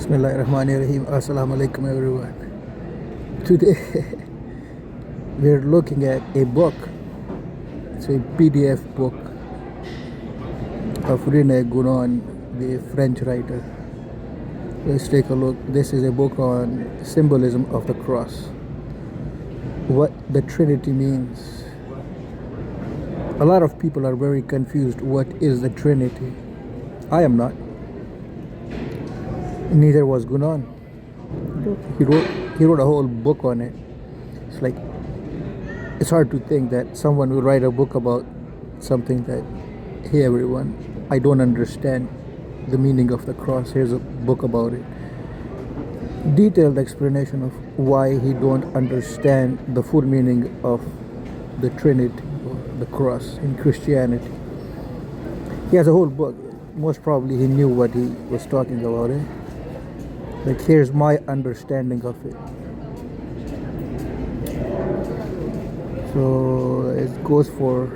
Bismillahirrahmanirrahim. Assalamu alaikum everyone. Today we're looking at a book. It's a PDF book of Rene, Guenon, the French writer. Let's take a look. This is a book on symbolism of the cross. What the Trinity means. A lot of people are very confused. What is the Trinity? I am not. Neither was Guenon. He wrote a whole book on it. It's hard to think that someone will write a book about something that, hey everyone, I don't understand the meaning of the cross. Here's a book about it. Detailed explanation of why he don't understand the full meaning of the Trinity or the cross in Christianity. He has a whole book. Most probably he knew what he was talking about. Here's my understanding of it. So it goes for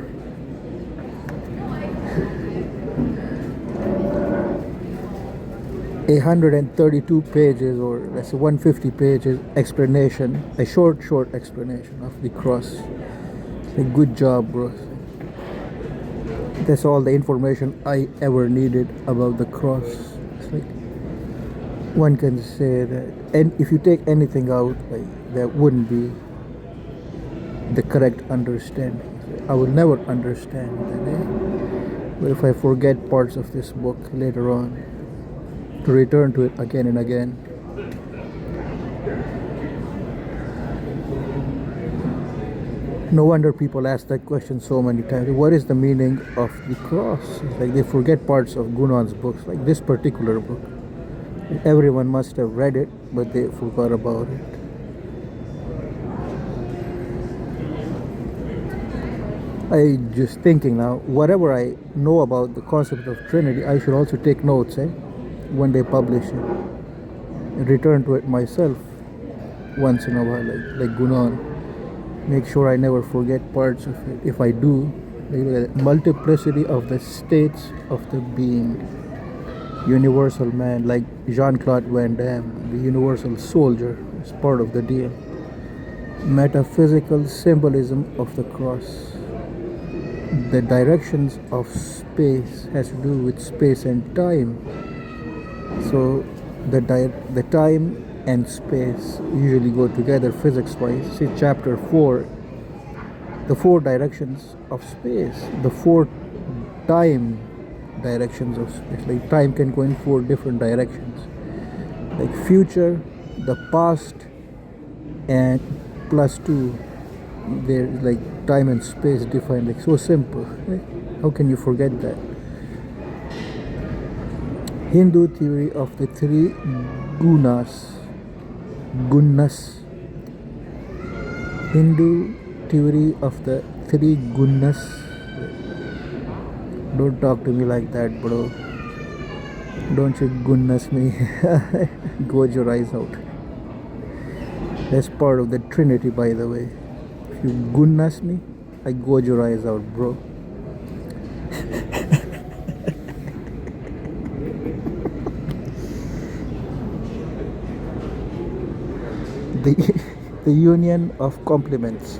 132 pages, or let's say 150 pages explanation, a short explanation of the cross. A good job, bro. That's all the information I ever needed about the cross. One can say that, and if you take anything out, that wouldn't be the correct understanding. I will never understand that. But if I forget parts of this book later on, to return to it again and again, no wonder people ask that question so many times. What is the meaning of the cross? It's like they forget parts of Guenon's books, like this particular book. Everyone must have read it, but they forgot about it. I just thinking now, whatever I know about the concept of Trinity, I should also take notes, when they publish it, and return to it myself once in a while, like Guenon. Make sure I never forget parts of it. If I do, the multiplicity of the states of the being. Universal man, like Jean-Claude Van Damme, the universal soldier, is part of the deal. Metaphysical symbolism of the cross. The directions of space has to do with space and time. So the time and space usually go together physics-wise. See chapter 4, the 4 directions of space, the 4 time directions of space. Like time can go in 4 different directions, like future, the past, and +2. There's like time and space defined, like so simple, right? How can you forget that? Hindu theory of the 3 gunas. Hindu theory of the 3 gunas. Don't talk to me like that, bro. Don't you goodness me. Gouge your eyes out. That's part of the Trinity, by the way. If you goodness me, I gouge your eyes out, bro. The union of complements.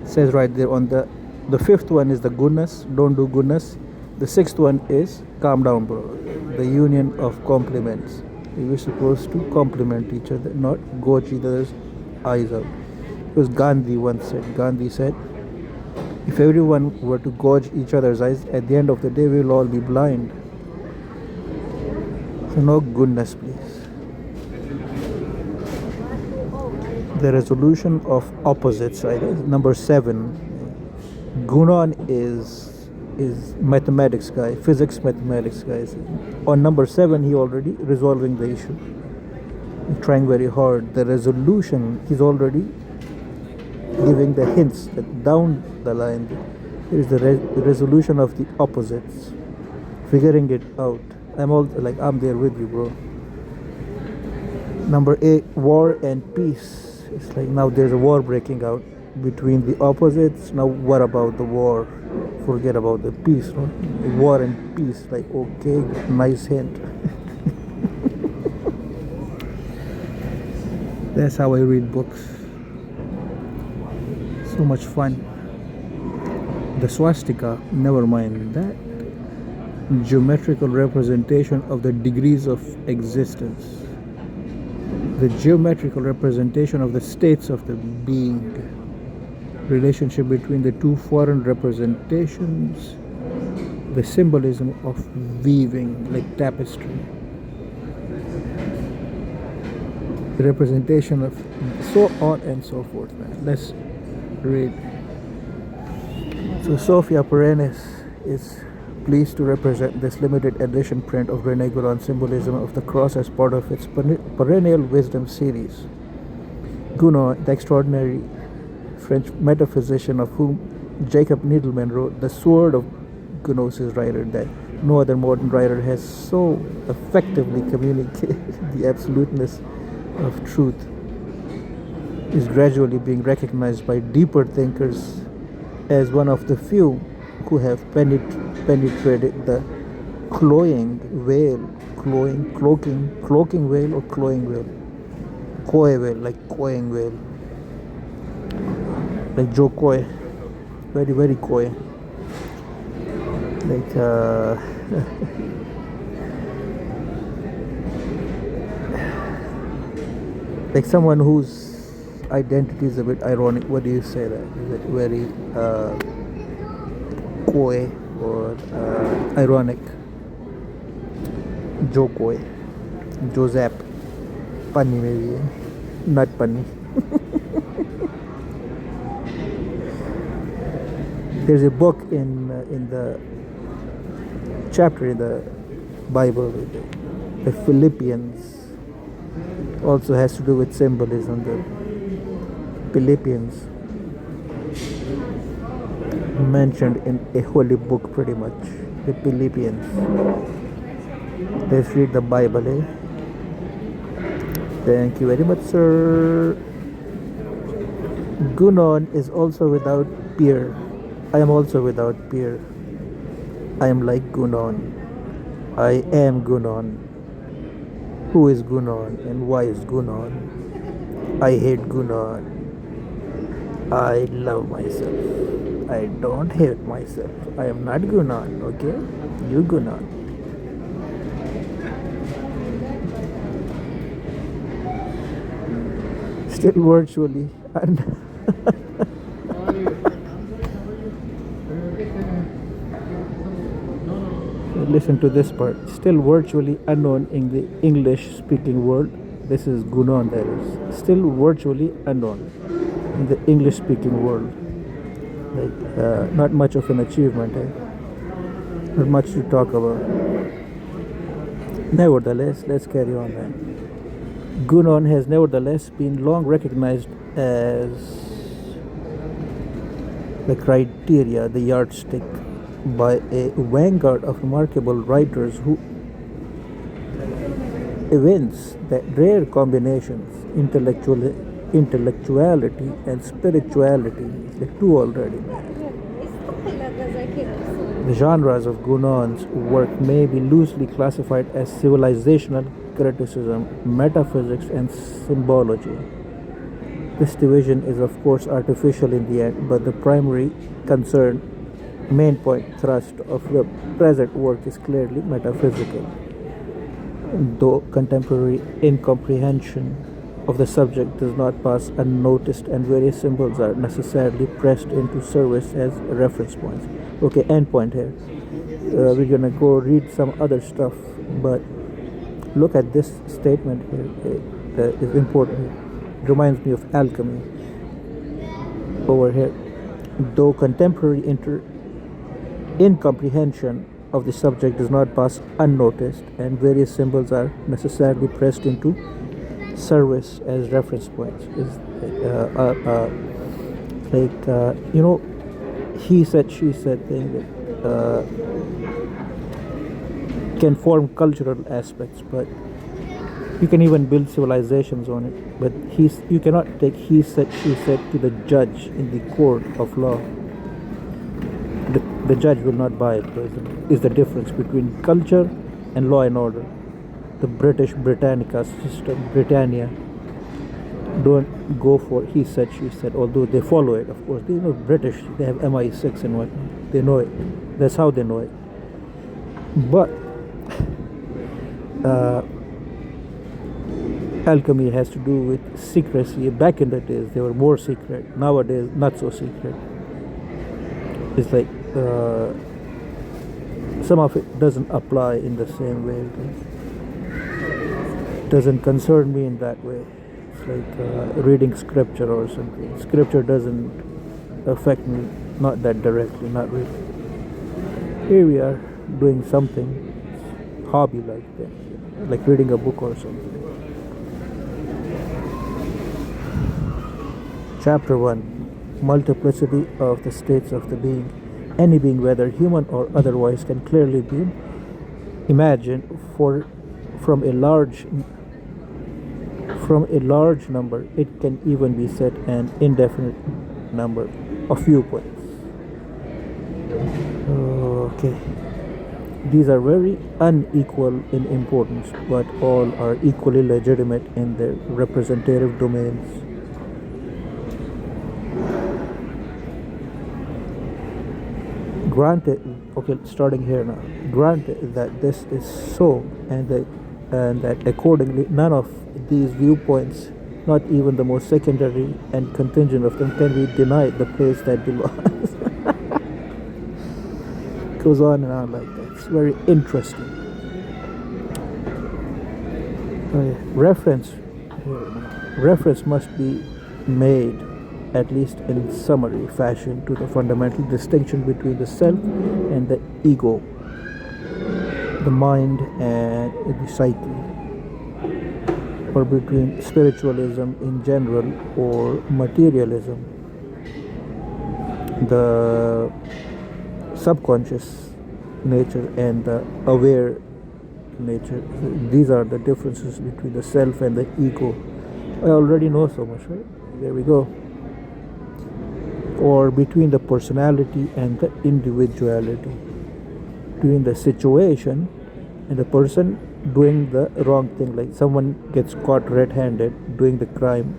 It says right there on the 5th one is the goodness. Don't do goodness. The 6th one is calm down, bro. The union of complements. We were supposed to complement each other, not gouge each other's eyes out. Because Gandhi said, if everyone were to gouge each other's eyes, at the end of the day, we'll all be blind. So no goodness, please. The resolution of opposites, I guess. Number 7. Guenon is mathematics guy, physics mathematics guy. On number 7, he already resolving the issue. He's trying very hard. The resolution, he's already giving the hints that down the line there is the resolution of the opposites. Figuring it out. I'm there with you, bro. Number 8, war and peace. It's like now there's a war breaking out between the opposites. Now what about the war? Forget about the peace, no? War and peace, like okay, nice hint. That's how I read books. So much fun. The swastika, never mind that. Geometrical representation of the degrees of existence. The geometrical representation of the states of the being. Relationship between the two foreign representations. The symbolism of weaving like tapestry. The representation of so on and so forth, man. Let's read. So Sophia Perennis is pleased to represent this limited edition print of Rene Guenon's Symbolism of the Cross as part of its perennial wisdom series. Guenon, the extraordinary French metaphysician of whom Jacob Needleman wrote, The Sword of Gnosis writer, that no other modern writer has so effectively communicated the absoluteness of truth, is gradually being recognized by deeper thinkers as one of the few who have penetrated the cloying veil, cloaking veil or cloying veil, coy veil, like coying veil, like Joe Coy, very very coy, like like someone whose identity is a bit ironic. What do you say that? Is it very coy or ironic? Joe Coy, Joseph, punny maybe, not punny. There's a book in the chapter in the Bible, the Philippians, also has to do with symbolism. The Philippians mentioned in a holy book, pretty much. The Philippians. Let's read the Bible, eh? Thank you very much, sir. Guenon is also without peer. I am also without peer. I am like Guenon. I am Guenon. Who is Guenon and why is Guenon? I hate Guenon. I love myself. I don't hate myself. I am not Guenon, okay? You Guenon. Still virtually and listen to this part. Still virtually unknown in the English speaking world. This is Guenon, that is. Still virtually unknown in the English speaking world. Like, not much of an achievement, eh? Not much to talk about. Nevertheless, let's carry on then. Guenon has nevertheless been long recognized as the criteria, the yardstick, by a vanguard of remarkable writers who evince that rare combinations, intellectuality and spirituality, the two already. The genres of Guenon's work may be loosely classified as civilizational criticism, metaphysics, and symbology. This division is of course artificial in the end, but the primary concern, main point thrust of the present work is clearly metaphysical. Though contemporary incomprehension of the subject does not pass unnoticed and various symbols are necessarily pressed into service as reference points. Okay, end point here. We're gonna go read some other stuff, but look at this statement here. It is important. It reminds me of alchemy over here. Though contemporary incomprehension of the subject does not pass unnoticed and various symbols are necessarily pressed into service as reference points. Is you know, he said, she said thing that can form cultural aspects, but you can even build civilizations on it. But you cannot take he said, she said to the judge in the court of law. The judge will not buy it. Is the difference between culture and law and order. The British Britannica system, Britannia, don't go for he said, she said, although they follow it, of course. They know British, they have MI6 and whatnot. They know it. That's how they know it. But alchemy has to do with secrecy. Back in the days, they were more secret. Nowadays, not so secret. It's like some of it doesn't apply in the same way. It doesn't concern me in that way. It's like reading scripture or something. Scripture doesn't affect me, not that directly, not really. Here we are doing something, hobby like that, like reading a book or something. Chapter 1. Multiplicity of the states of the being. Any being, whether human or otherwise, can clearly be imagined from a large number. It can even be set an indefinite number of viewpoints. Okay. These are very unequal in importance, but all are equally legitimate in their representative domains. Granted, okay, starting here now. Granted that this is so, and that accordingly none of these viewpoints, not even the most secondary and contingent of them, can be denied the place that belongs. Goes on and on like that. It's very interesting. Reference must be made, at least in summary fashion, to the fundamental distinction between the self and the ego, the mind and the psyche, or between spiritualism in general or materialism, the subconscious nature and the aware nature. These are the differences between the self and the ego. I already know so much, right? There we go. Or between the personality and the individuality, between the situation and the person doing the wrong thing. Like someone gets caught red-handed doing the crime,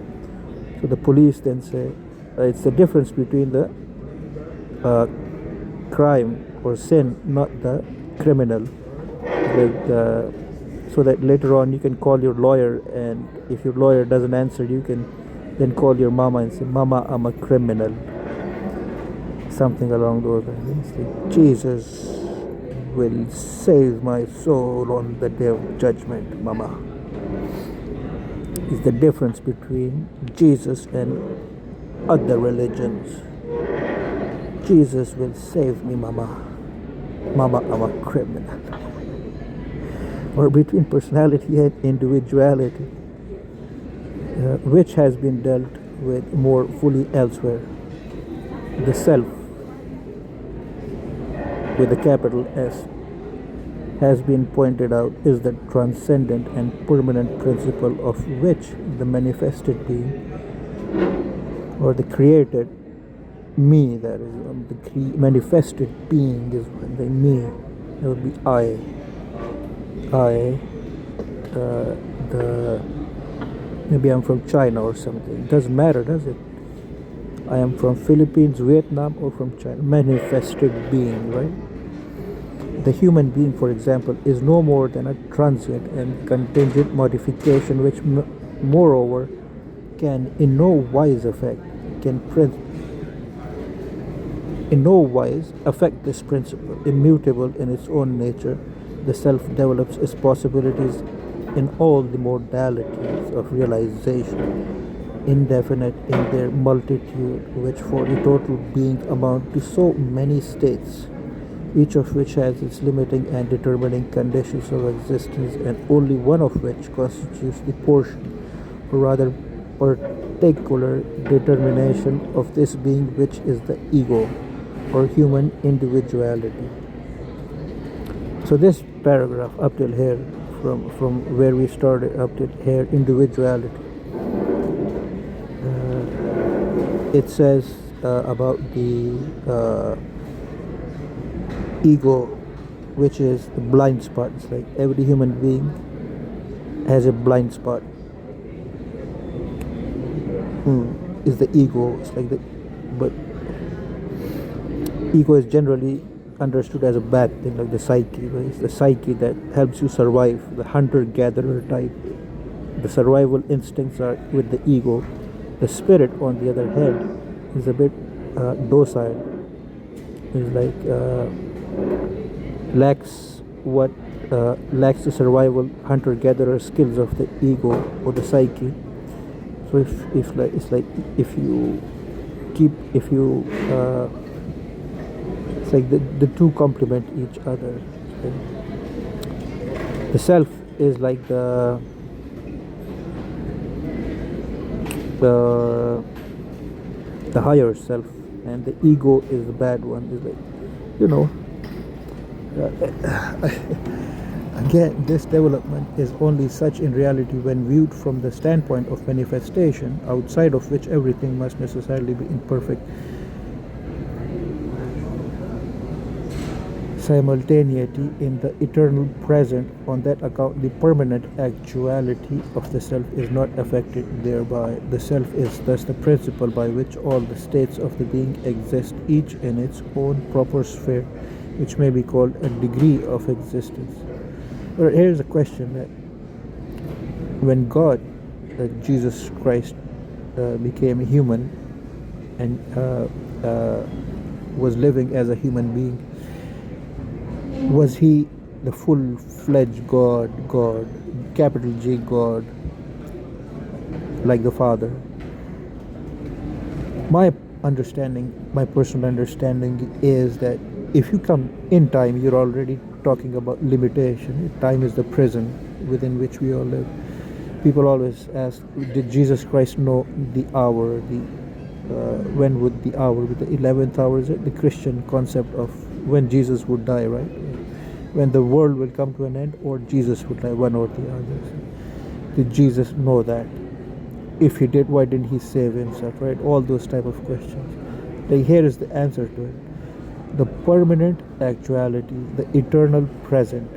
so the police then say it's the difference between the crime or sin, not the criminal. Like so that later on you can call your lawyer, and if your lawyer doesn't answer, you can then call your mama and say, "Mama, I'm a criminal." Something along those lines. Like, Jesus will save my soul on the day of judgment, Mama. Is the difference between Jesus and other religions. Jesus will save me, Mama. Mama, I'm a criminal. Or between personality and individuality, which has been dealt with more fully elsewhere. The self, with a capital S, has been pointed out, is the transcendent and permanent principle of which the manifested being, or the created me, that is, the manifested being is the me, that would be I, maybe I'm from China or something, doesn't matter, does it? I am from Philippines, Vietnam, or from China. Manifested being, right? The human being, for example, is no more than a transient and contingent modification, which moreover can in no wise affect this principle. Immutable in its own nature, the self develops its possibilities in all the modalities of realization, indefinite in their multitude, which for the total being amount to so many states, each of which has its limiting and determining conditions of existence, and only one of which constitutes the portion, or rather particular determination of this being, which is the ego, or human individuality. So this paragraph up till here, from where we started up till here, individuality, it says about the ego, which is the blind spot. It's like every human being has a blind spot. is the ego. It's like the, but ego is generally understood as a bad thing, like the psyche. Right? It's the psyche that helps you survive, the hunter-gatherer type. The survival instincts are with the ego. The spirit, on the other hand, is a bit docile. Is like lacks the survival hunter-gatherer skills of the ego or the psyche. So if like it's like if you keep if you it's like the two complement each other. The self is like the the higher self, and the ego is the bad one. Is like, you know, again, this development is only such in reality when viewed from the standpoint of manifestation, outside of which everything must necessarily be imperfect. Simultaneity in the eternal present. On that account, the permanent actuality of the self is not affected thereby. The self is thus the principle by which all the states of the being exist, each in its own proper sphere, which may be called a degree of existence. But here's a question: that when God, Jesus Christ, became a human and was living as a human being, was he the full-fledged God, capital G God, like the Father? My personal understanding is that if you come in time, you're already talking about limitation. Time is the prison within which we all live. People always ask, did Jesus Christ know the hour? When would the hour be? The 11th hour, is it? The Christian concept of when Jesus would die, right? When the world will come to an end, or Jesus would die, one or the other. Did Jesus know that? If he did, why didn't he save himself, right? All those type of questions. Like, here is the answer to it. The permanent actuality, the eternal present.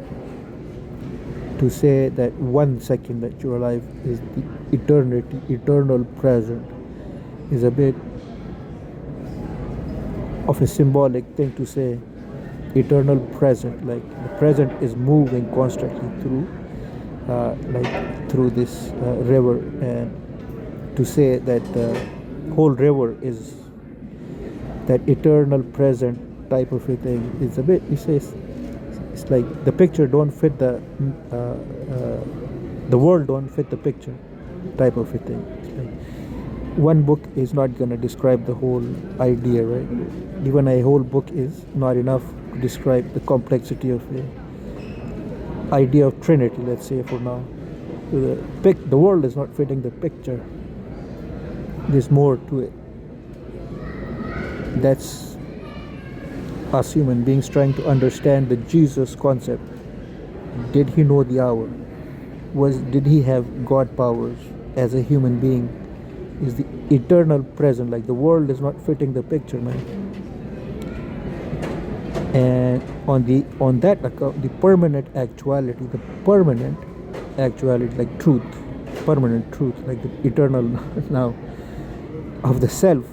To say that 1 second that you're alive is the eternity, eternal present, is a bit of a symbolic thing to say. Eternal present, like the present is moving constantly through this river, and to say that the whole river is that eternal present type of a thing is a bit, he says, it's like the picture don't fit the world don't fit the picture type of a thing. Like, one book is not going to describe the whole idea, right? Even a whole book is not enough to describe the complexity of the idea of Trinity, let's say, for now. The world is not fitting the picture. There's more to it. That's us human beings trying to understand the Jesus concept. Did he know the hour? Did he have God powers as a human being? Is the eternal present, like the world is not fitting the picture, man. And on that account, the permanent actuality, like truth, permanent truth, like the eternal now of the self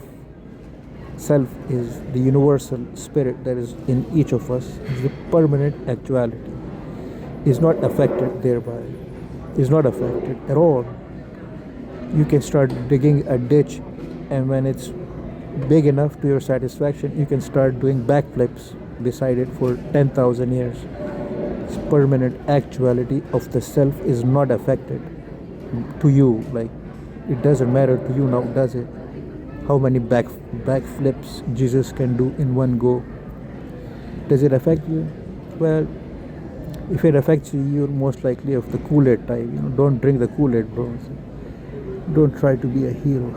is the universal spirit that is in each of us, is the permanent actuality, is not affected thereby, is not affected at all. You can start digging a ditch, and when it's big enough to your satisfaction, you can start doing backflips beside it for 10,000 years. It's permanent actuality of the self is not affected to you. Like, it doesn't matter to you now, does it? How many backflips Jesus can do in one go? Does it affect you? Well, if it affects you, you're most likely of the Kool-Aid type. Don't drink the Kool-Aid, bro. Don't try to be a hero.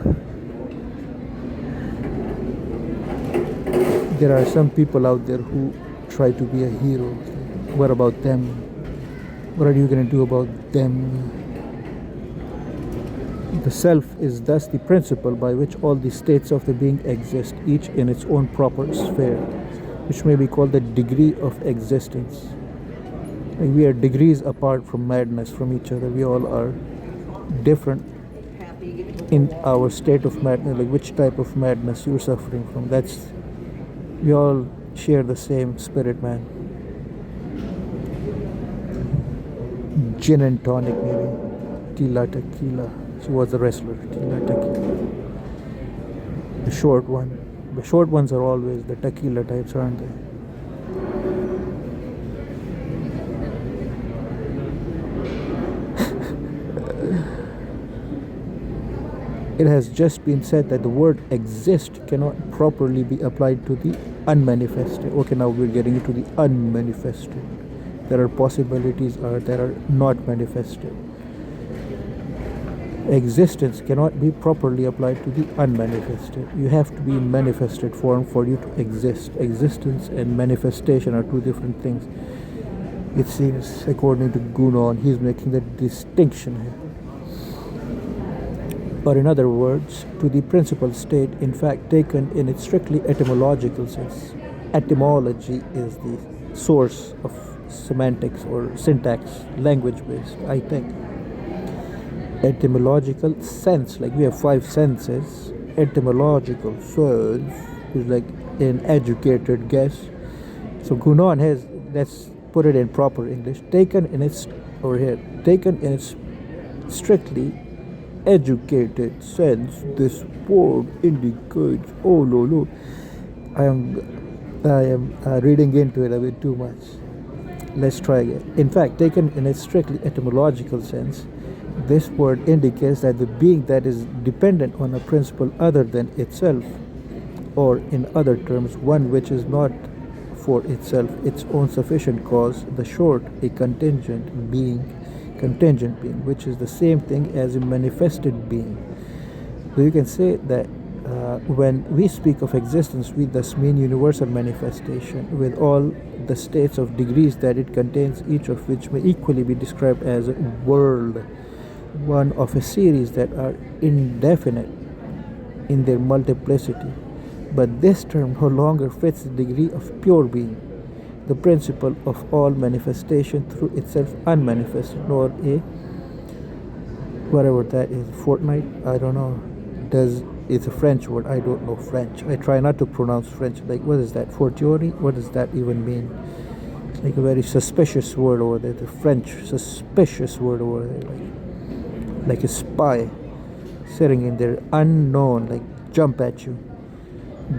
There are some people out there who try to be a hero. What about them? What are you going to do about them? The self is thus the principle by which all the states of the being exist, each in its own proper sphere, which may be called the degree of existence. Like, we are degrees apart from madness from each other. We all are different in our state of madness, like which type of madness you're suffering from. That's we all share the same spirit, man. Gin and tonic, maybe. Tila tequila. She was a wrestler. Tila tequila. The short one. The short ones are always the tequila types, aren't they? It has just been said that the word exist cannot properly be applied to the unmanifested. Okay, now we're getting into the unmanifested. There are possibilities that are not manifested. Existence cannot be properly applied to the unmanifested. You have to be in manifested form for you to exist. Existence and manifestation are two different things. It seems, according to Guenon, he's making that distinction here. Or in other words, to the principal state, in fact, taken in its strictly etymological sense. Etymology is the source of semantics or syntax, language-based, I think. Etymological sense, like we have 5 senses. Etymological sense is like an educated guess. So Guenon has, let's put it in proper English, taken in its strictly educated sense, this word indicates. Oh no, I am reading into it a bit too much. Let's try again. In fact, taken in its strictly etymological sense, this word indicates that the being that is dependent on a principle other than itself, or in other terms, one which is not for itself its own sufficient cause, the short, a contingent being, which is the same thing as a manifested being. So you can say that when we speak of existence, we thus mean universal manifestation, with all the states of degrees that it contains, each of which may equally be described as a world, one of a series that are indefinite in their multiplicity. But this term no longer fits the degree of pure being, the principle of all manifestation through itself unmanifested, nor a whatever that is, fortnight, I don't know. It's a French word, I don't know French. I try not to pronounce French. Like, what is that? Fortiori? What does that even mean? It's like a very suspicious word over there. The French suspicious word over there, like a spy sitting in there, unknown, like jump at you.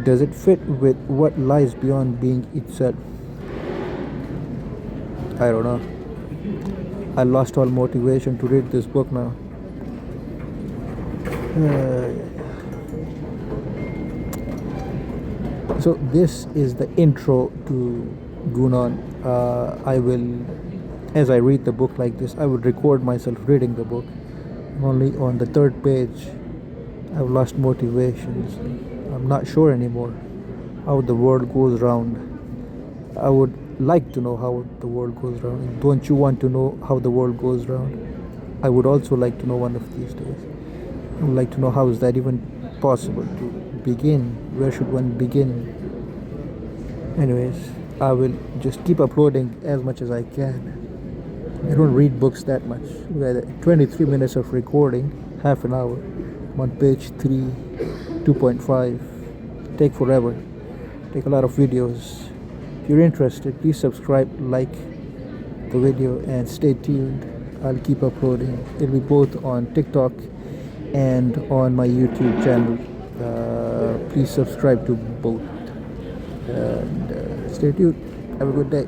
Does it fit with what lies beyond being itself? I don't know. I lost all motivation to read this book now. So this is the intro to Guenon. As I read the book like this, I would record myself reading the book. Only on the 3rd page, I've lost motivations. I'm not sure anymore how the world goes round. I would like to know how the world goes round. Don't you want to know how the world goes round? I would also like to know one of these days. I would like to know how is that even possible to begin. Where should one begin? Anyways, I will just keep uploading as much as I can. I don't read books that much. We had 23 minutes of recording, half an hour. I'm on page 3, 2.5. Take forever. Take a lot of videos. If you're interested, please subscribe, like the video, and stay tuned. I'll keep uploading. It'll be both on TikTok and on my YouTube channel. Please subscribe to both. And stay tuned. Have a good day.